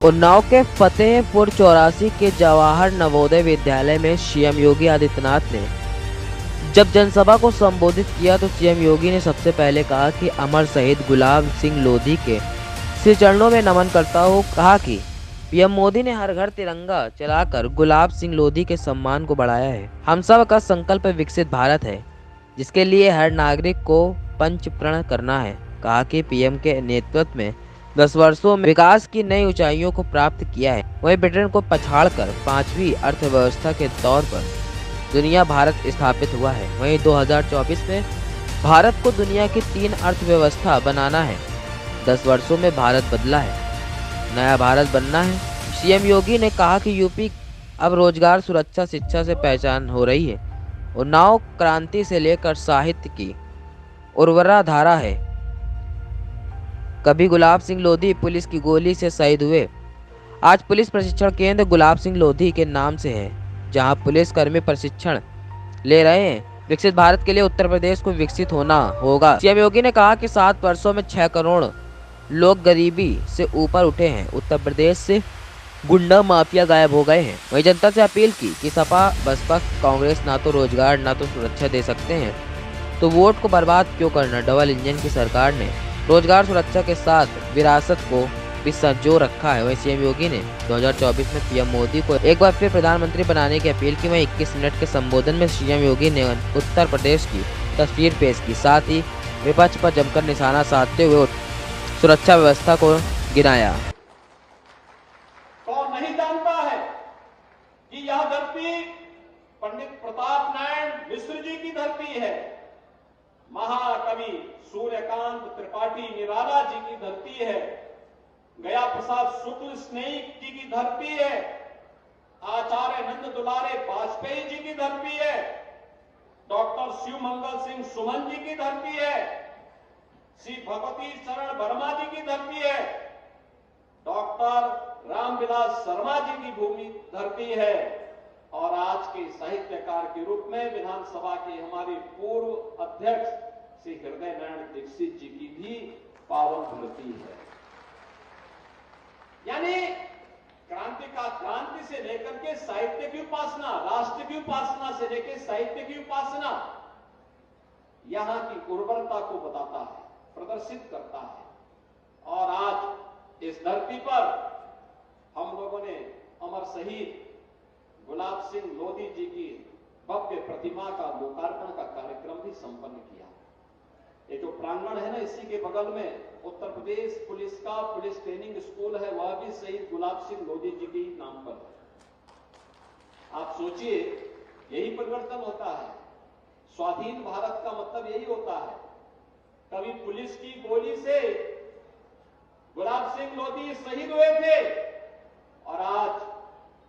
उन्नाव के फतेहपुर चौरासी के जवाहर नवोदय विद्यालय में सीएम योगी आदित्यनाथ ने जब जनसभा को संबोधित किया तो सीएम योगी ने सबसे पहले कहा कि अमर शहीद गुलाब सिंह लोधी के श्री चरणों में नमन करता हूँ। कहा कि पीएम मोदी ने हर घर तिरंगा चलाकर गुलाब सिंह लोधी के सम्मान को बढ़ाया है। हम सब का संकल्प विकसित भारत है, जिसके लिए हर नागरिक को पंच प्रण करना है। कहा कि पीएम के नेतृत्व में 10 वर्षों में विकास की नई ऊंचाइयों को प्राप्त किया है। वहीं ब्रिटेन को पछाड़कर 5वीं अर्थव्यवस्था के तौर पर दुनिया भारत स्थापित हुआ है। वहीं 2024 में भारत को दुनिया की 3 अर्थव्यवस्था बनाना है। 10 वर्षों में भारत बदला है, नया भारत बनना है। सीएम योगी ने कहा कि यूपी अब रोजगार, सुरक्षा, शिक्षा से पहचान हो रही है। उन्नाव क्रांति से लेकर साहित्य की उर्वरा धारा है। कभी गुलाब सिंह लोधी पुलिस की गोली से शहीद हुए। आज पुलिस प्रशिक्षण केंद्र गुलाब सिंह लोधी के नाम से है, जहां पुलिस कर्मी प्रशिक्षण ले रहे हैं। विकसित भारत के लिए उत्तर प्रदेश को विकसित होना होगा। सीएम योगी ने कहा कि 7 वर्षों में 6 करोड़ लोग गरीबी से ऊपर उठे हैं। उत्तर प्रदेश से गुंडा माफिया गायब हो गए हैं। वही जनता से अपील की कि सपा, बसपा, कांग्रेस ना तो रोजगार ना तो सुरक्षा दे सकते हैं, तो वोट को बर्बाद क्यों करना। डबल इंजन की सरकार ने रोजगार, सुरक्षा के साथ विरासत को भी संजो रखा है। वहीं सीएम योगी ने 2024 में पीएम मोदी को एक बार फिर प्रधानमंत्री बनाने की अपील की। वहीं 21 मिनट के संबोधन में सीएम योगी ने उत्तर प्रदेश की तस्वीर पेश की, साथ ही विपक्ष पर जमकर निशाना साधते हुए सुरक्षा व्यवस्था को गिनाया। कौन नहीं जानता है कि यह धरती पंडित प्रताप नारायण मिश्र जी की धरती है, महाकवि सूर्यकांत त्रिपाठी निराला जी की धरती है, गया प्रसाद शुक्ल स्नेहिक जी की धरती है, आचार्य नंद दुलारे वाजपेयी जी की धरती है, डॉक्टर शिव मंगल सिंह सुमन जी की धरती है, श्री भगवती शरण वर्मा जी की धरती है, डॉक्टर रामविलास शर्मा जी की भूमि धरती है, और आज के साहित्यकार के रूप में विधानसभा के हमारे पूर्व अध्यक्ष श्री हृदय नारायण दीक्षित जी की भी पावन धरती है। यानी क्रांति से लेकर के साहित्य की उपासना, राष्ट्र की उपासना से लेकर साहित्य की उपासना यहां की उर्वरता को बताता है, प्रदर्शित करता है। और आज इस धरती पर हम लोगों ने अमर शहीद गुलाब सिंह लोधी जी की भव्य प्रतिमा का लोकार्पण का कार्यक्रम भी संपन्न किया। ये जो प्रांगण है ना, इसी के बगल में उत्तर प्रदेश पुलिस का पुलिस ट्रेनिंग स्कूल है, वह भी शहीद गुलाब सिंह लोधी जी के नाम पर है। आप सोचिए, यही परिवर्तन होता है। स्वाधीन भारत का मतलब यही होता है। कभी पुलिस की गोली से गुलाब सिंह लोधी शहीद हुए थे, और आज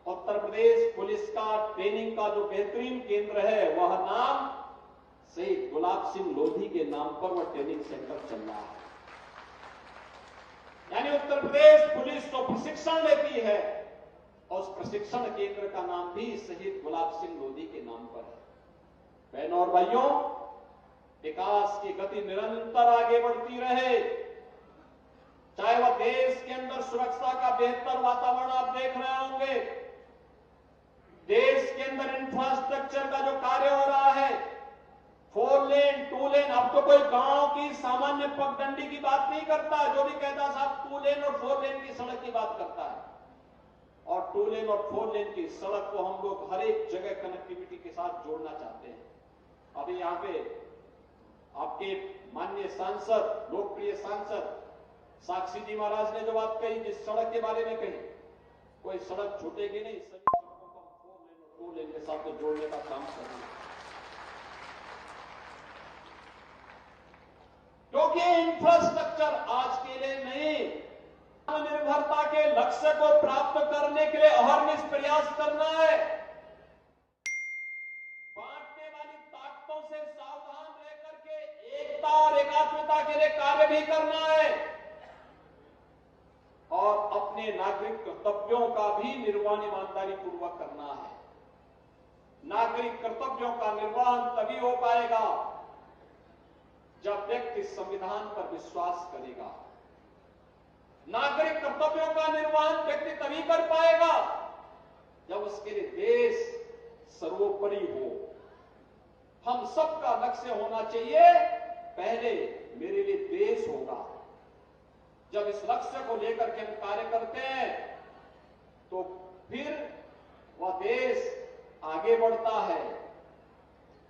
उत्तर प्रदेश पुलिस का ट्रेनिंग का जो बेहतरीन केंद्र है, वह नाम शहीद गुलाब सिंह लोधी के नाम पर वह ट्रेनिंग सेंटर चल रहा है। यानी उत्तर प्रदेश पुलिस जो प्रशिक्षण लेती है, उस प्रशिक्षण केंद्र का नाम भी शहीद गुलाब सिंह लोधी के नाम पर है। बहनों और भाइयों, विकास की गति निरंतर आगे बढ़ती रहे, चाहे वह देश के अंदर सुरक्षा का बेहतर वातावरण आप देख रहे होंगे, देश के अंदर इंफ्रास्ट्रक्चर का जो कार्य हो रहा है, 4 लेन 2 लेन, अब तो कोई गांव की सामान्य पगडंडी की बात नहीं करता। जो भी कहता साहब 2 लेन और 4 लेन की सड़क की बात करता है, और 2 लेन और 4 लेन की सड़क को हम लोग हर एक जगह कनेक्टिविटी के साथ जोड़ना चाहते हैं। अभी यहां पे आपके माननीय सांसद, लोकप्रिय सांसद साक्षी जी महाराज ने जो बात कही, जिस सड़क के बारे में कही, कोई सड़क छूटेगी नहीं, सभी सड़कों को 4 लेन और 2 लेन के साथ तो जोड़ने का काम करेंगे, क्योंकि इंफ्रास्ट्रक्चर आज के लिए नहीं, आत्मनिर्भरता के लक्ष्य को प्राप्त करने के लिए अहर्निश प्रयास करना है। बांटने वाली ताकतों से सावधान रहकर के एकता और एकात्मता के लिए कार्य भी करना है, और अपने नागरिक कर्तव्यों का भी निर्वहन ईमानदारी पूर्वक करना है। नागरिक कर्तव्यों का निर्वहन तभी हो पाएगा जब व्यक्ति संविधान पर विश्वास करेगा। नागरिक कर्तव्यों का निर्वहन व्यक्ति तभी कर पाएगा जब उसके लिए देश सर्वोपरि हो। हम सबका लक्ष्य होना चाहिए, पहले मेरे लिए देश होगा। जब इस लक्ष्य को लेकर के हम कार्य करते हैं तो फिर वह देश आगे बढ़ता है।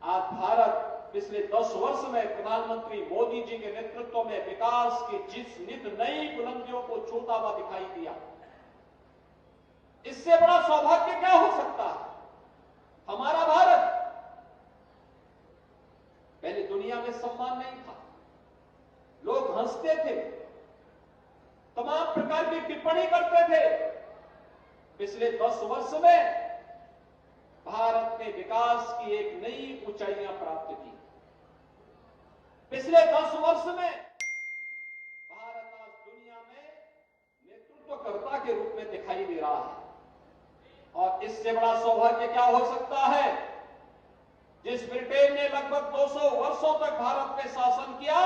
आज भारत पिछले 10 वर्ष में प्रधानमंत्री मोदी जी के नेतृत्व में विकास की जिस नित नई बुलंदियों को छूता हुआ दिखाई दिया, इससे बड़ा सौभाग्य क्या हो सकता है। हमारा भारत पहले दुनिया में सम्मान नहीं था, लोग हंसते थे, तमाम प्रकार की टिप्पणी करते थे। पिछले 10 वर्ष में भारत ने विकास की एक नई ऊंचाइयां प्राप्त की। पिछले 10 वर्ष में भारत आज दुनिया में नेतृत्वकर्ता के रूप में दिखाई दे रहा है। और इससे बड़ा सौभाग्य क्या हो सकता है। जिस ब्रिटेन ने लगभग 200 वर्षों तक भारत पे शासन किया,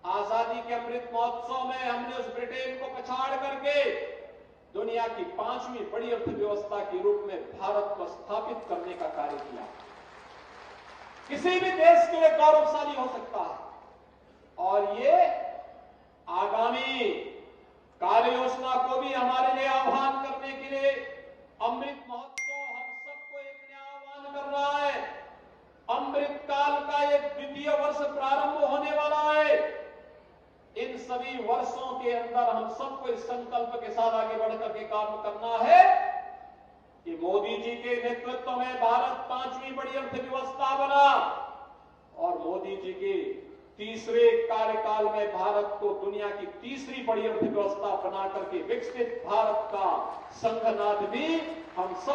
आजादी के अमृत महोत्सव में हमने उस ब्रिटेन को पछाड़ करके दुनिया की 5वीं बड़ी अर्थव्यवस्था के रूप में भारत को स्थापित करने का कार्य किया। किसी भी देश के लिए गौरवशाली हो सकता है। और ये आगामी कार्य योजना को भी हमारे लिए आह्वान करने के लिए अमृत महोत्सव हम सबको एक नया आह्वान कर रहा है। अमृत काल का एक द्वितीय वर्ष प्रारंभ होने वाला है। इन सभी वर्षों के अंदर हम सबको इस संकल्प के साथ आगे बढ़कर के काम करना है कि मोदी जी के नेतृत्व में भारत 5वीं बड़ी अर्थव्यवस्था बना और मोदी जी के तीसरे कार्यकाल में भारत को दुनिया की तीसरी बड़ी अर्थव्यवस्था बना करके विकसित भारत का संघनाद भी हम सब